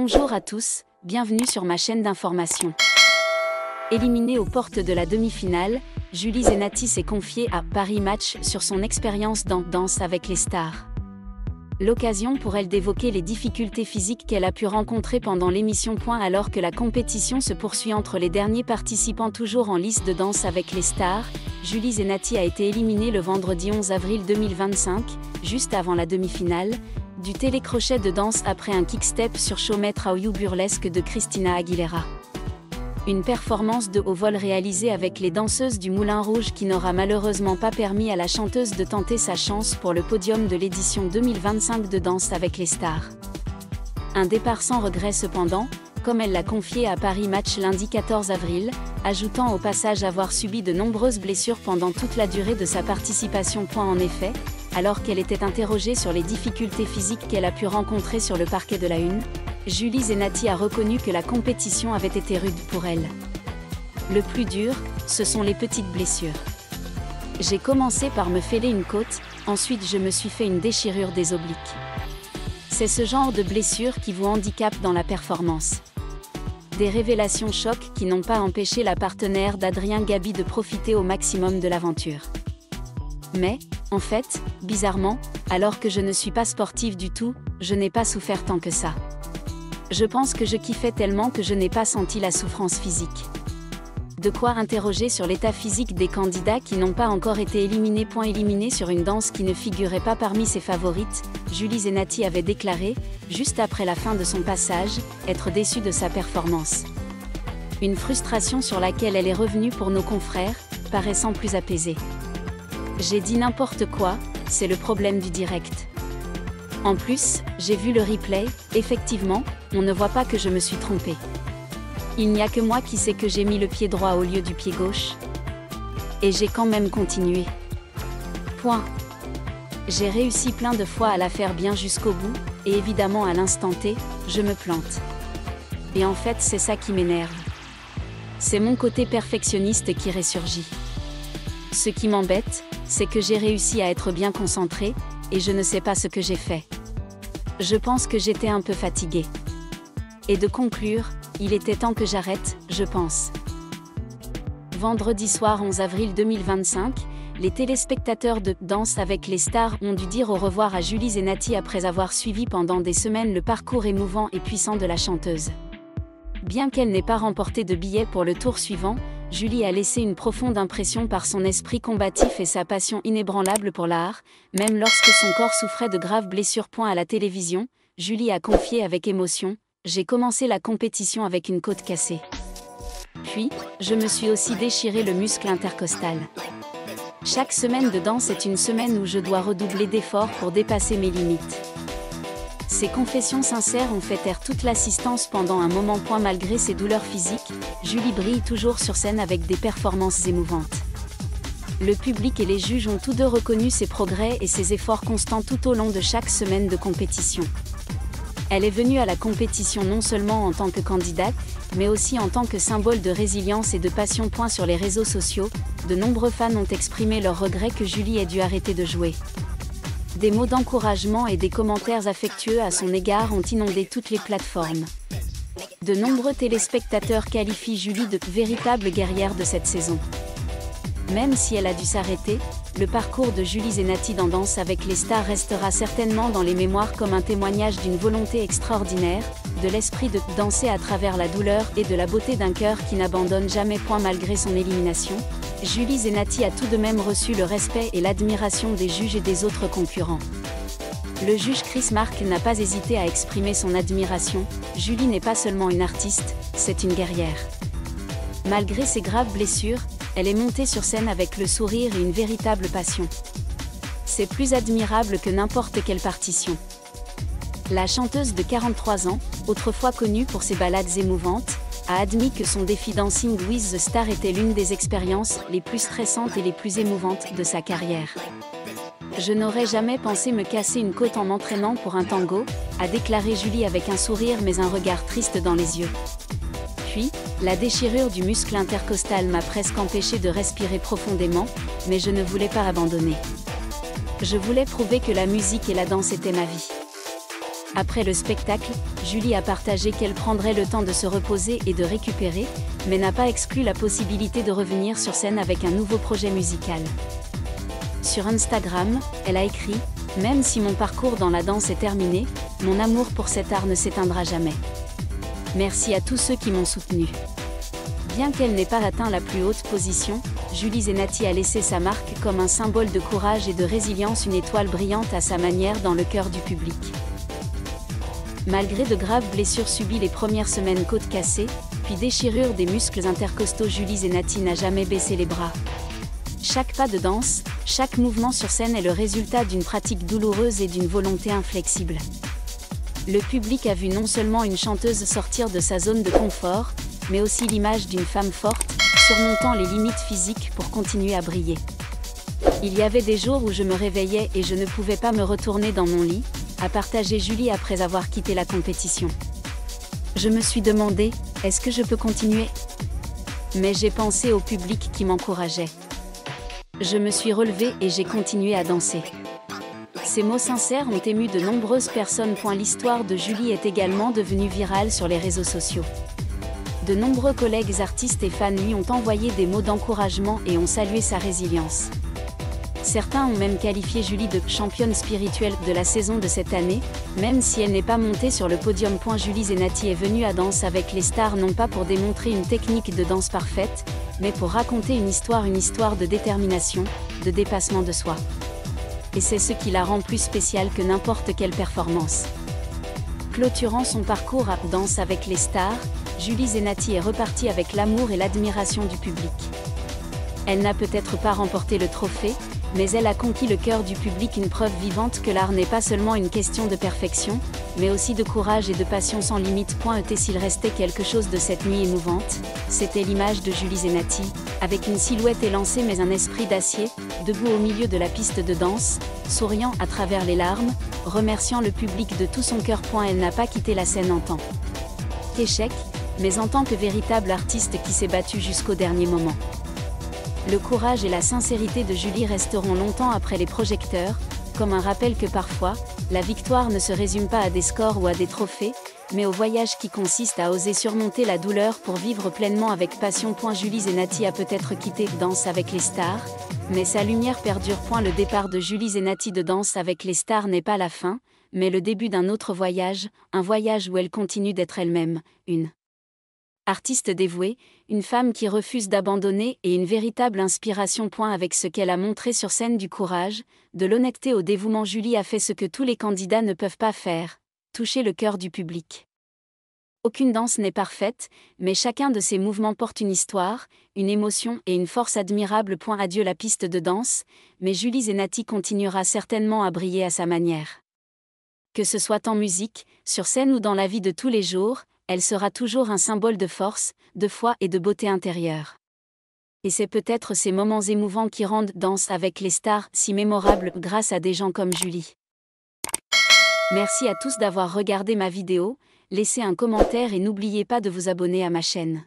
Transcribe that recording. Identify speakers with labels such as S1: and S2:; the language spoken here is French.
S1: Bonjour à tous, bienvenue sur ma chaîne d'information. Éliminée aux portes de la demi-finale, Julie Zenati s'est confiée à Paris Match sur son expérience dans Danse avec les stars. L'occasion pour elle d'évoquer les difficultés physiques qu'elle a pu rencontrer pendant l'émission. Alors que la compétition se poursuit entre les derniers participants toujours en lice de Danse avec les stars, Julie Zenati a été éliminée le vendredi 11 avril 2025, juste avant la demi-finale, du télécrochet de danse après un kickstep sur Showmettre à You burlesque de Christina Aguilera. Une performance de haut vol réalisée avec les danseuses du Moulin Rouge qui n'aura malheureusement pas permis à la chanteuse de tenter sa chance pour le podium de l'édition 2025 de Danse avec les stars. Un départ sans regret cependant, comme elle l'a confié à Paris Match lundi 14 avril, ajoutant au passage avoir subi de nombreuses blessures pendant toute la durée de sa participation. En effet, alors qu'elle était interrogée sur les difficultés physiques qu'elle a pu rencontrer sur le parquet de la Une, Julie Zenati a reconnu que la compétition avait été rude pour elle. Le plus dur, ce sont les petites blessures. J'ai commencé par me fêler une côte, ensuite je me suis fait une déchirure des obliques. C'est ce genre de blessures qui vous handicape dans la performance. Des révélations choc qui n'ont pas empêché la partenaire d'Adrien Gabi de profiter au maximum de l'aventure. Mais, en fait, bizarrement, alors que je ne suis pas sportive du tout, je n'ai pas souffert tant que ça. Je pense que je kiffais tellement que je n'ai pas senti la souffrance physique. De quoi interroger sur l'état physique des candidats qui n'ont pas encore été éliminés. Éliminés sur une danse qui ne figurait pas parmi ses favorites, Julie Zenati avait déclaré, juste après la fin de son passage, être déçue de sa performance. Une frustration sur laquelle elle est revenue pour nos confrères, paraissant plus apaisée. J'ai dit n'importe quoi, c'est le problème du direct. En plus, j'ai vu le replay, effectivement, on ne voit pas que je me suis trompée. Il n'y a que moi qui sais que j'ai mis le pied droit au lieu du pied gauche. Et j'ai quand même continué. J'ai réussi plein de fois à la faire bien jusqu'au bout, et évidemment à l'instant T, je me plante. Et en fait c'est ça qui m'énerve. C'est mon côté perfectionniste qui ressurgit. Ce qui m'embête, c'est que j'ai réussi à être bien concentrée, et je ne sais pas ce que j'ai fait. Je pense que j'étais un peu fatiguée. Et de conclure, il était temps que j'arrête, je pense. Vendredi soir 11 avril 2025, les téléspectateurs de Danse avec les stars ont dû dire au revoir à Julie Zenati après avoir suivi pendant des semaines le parcours émouvant et puissant de la chanteuse. Bien qu'elle n'ait pas remporté de billets pour le tour suivant, Julie a laissé une profonde impression par son esprit combatif et sa passion inébranlable pour l'art, même lorsque son corps souffrait de graves blessures. À la télévision, Julie a confié avec émotion, « J'ai commencé la compétition avec une côte cassée. Puis, je me suis aussi déchiré le muscle intercostal. Chaque semaine de danse est une semaine où je dois redoubler d'efforts pour dépasser mes limites. » Ces confessions sincères ont fait taire toute l'assistance pendant un moment. Malgré ses douleurs physiques, Julie brille toujours sur scène avec des performances émouvantes. Le public et les juges ont tous deux reconnu ses progrès et ses efforts constants tout au long de chaque semaine de compétition. Elle est venue à la compétition non seulement en tant que candidate, mais aussi en tant que symbole de résilience et de passion. Sur les réseaux sociaux, de nombreux fans ont exprimé leur regret que Julie ait dû arrêter de jouer. Des mots d'encouragement et des commentaires affectueux à son égard ont inondé toutes les plateformes. De nombreux téléspectateurs qualifient Julie de véritable guerrière de cette saison. Même si elle a dû s'arrêter, le parcours de Julie Zenati dans Danse avec les stars restera certainement dans les mémoires comme un témoignage d'une volonté extraordinaire, de l'esprit de danser à travers la douleur et de la beauté d'un cœur qui n'abandonne jamais. Malgré son élimination, Julie Zenati a tout de même reçu le respect et l'admiration des juges et des autres concurrents. Le juge Chris Mark n'a pas hésité à exprimer son admiration, Julie n'est pas seulement une artiste, c'est une guerrière. Malgré ses graves blessures, elle est montée sur scène avec le sourire et une véritable passion. C'est plus admirable que n'importe quelle partition. La chanteuse de 43 ans, autrefois connue pour ses ballades émouvantes, a admis que son défi Dancing with the Stars était l'une des expériences les plus stressantes et les plus émouvantes de sa carrière. Je n'aurais jamais pensé me casser une côte en m'entraînant pour un tango, a déclaré Julie avec un sourire mais un regard triste dans les yeux. Puis, la déchirure du muscle intercostal m'a presque empêché de respirer profondément, mais je ne voulais pas abandonner. Je voulais prouver que la musique et la danse étaient ma vie. Après le spectacle, Julie a partagé qu'elle prendrait le temps de se reposer et de récupérer, mais n'a pas exclu la possibilité de revenir sur scène avec un nouveau projet musical. Sur Instagram, elle a écrit « Même si mon parcours dans la danse est terminé, mon amour pour cet art ne s'éteindra jamais. Merci à tous ceux qui m'ont soutenue. » Bien qu'elle n'ait pas atteint la plus haute position, Julie Zenati a laissé sa marque comme un symbole de courage et de résilience, une étoile brillante à sa manière dans le cœur du public. Malgré de graves blessures subies les premières semaines, côte cassée, puis déchirure des muscles intercostaux, Julie Zenati n'a jamais baissé les bras. Chaque pas de danse, chaque mouvement sur scène est le résultat d'une pratique douloureuse et d'une volonté inflexible. Le public a vu non seulement une chanteuse sortir de sa zone de confort, mais aussi l'image d'une femme forte, surmontant les limites physiques pour continuer à briller. Il y avait des jours où je me réveillais et je ne pouvais pas me retourner dans mon lit, a partagé Julie après avoir quitté la compétition. Je me suis demandé, est-ce que je peux continuer? Mais j'ai pensé au public qui m'encourageait. Je me suis relevée et j'ai continué à danser. Ces mots sincères ont ému de nombreuses personnes. L'histoire de Julie est également devenue virale sur les réseaux sociaux. De nombreux collègues artistes et fans lui ont envoyé des mots d'encouragement et ont salué sa résilience. Certains ont même qualifié Julie de « championne spirituelle » de la saison de cette année, même si elle n'est pas montée sur le podium. Julie Zenati est venue à Danse avec les stars non pas pour démontrer une technique de danse parfaite, mais pour raconter une histoire de détermination, de dépassement de soi. Et c'est ce qui la rend plus spéciale que n'importe quelle performance. Clôturant son parcours à Danse avec les stars, Julie Zenati est repartie avec l'amour et l'admiration du public. Elle n'a peut-être pas remporté le trophée, mais elle a conquis le cœur du public, une preuve vivante que l'art n'est pas seulement une question de perfection, mais aussi de courage et de passion sans limite. S'il restait quelque chose de cette nuit émouvante, c'était l'image de Julie Zenati, avec une silhouette élancée mais un esprit d'acier, debout au milieu de la piste de danse, souriant à travers les larmes, remerciant le public de tout son cœur. Elle n'a pas quitté la scène en tant qu'échec, mais en tant que véritable artiste qui s'est battue jusqu'au dernier moment. Le courage et la sincérité de Julie resteront longtemps après les projecteurs, comme un rappel que parfois, la victoire ne se résume pas à des scores ou à des trophées, mais au voyage qui consiste à oser surmonter la douleur pour vivre pleinement avec passion. Julie Zenati a peut-être quitté Danse avec les stars, mais sa lumière perdure. Le départ de Julie Zenati de Danse avec les stars n'est pas la fin, mais le début d'un autre voyage, un voyage où elle continue d'être elle-même, une artiste dévouée, une femme qui refuse d'abandonner et une véritable inspiration. Avec ce qu'elle a montré sur scène, du courage, de l'honnêteté au dévouement, Julie a fait ce que tous les candidats ne peuvent pas faire, toucher le cœur du public. Aucune danse n'est parfaite, mais chacun de ses mouvements porte une histoire, une émotion et une force admirable. Adieu la piste de danse, mais Julie Zenati continuera certainement à briller à sa manière. Que ce soit en musique, sur scène ou dans la vie de tous les jours, elle sera toujours un symbole de force, de foi et de beauté intérieure. Et c'est peut-être ces moments émouvants qui rendent Danse avec les stars si mémorables grâce à des gens comme Julie. Merci à tous d'avoir regardé ma vidéo, laissez un commentaire et n'oubliez pas de vous abonner à ma chaîne.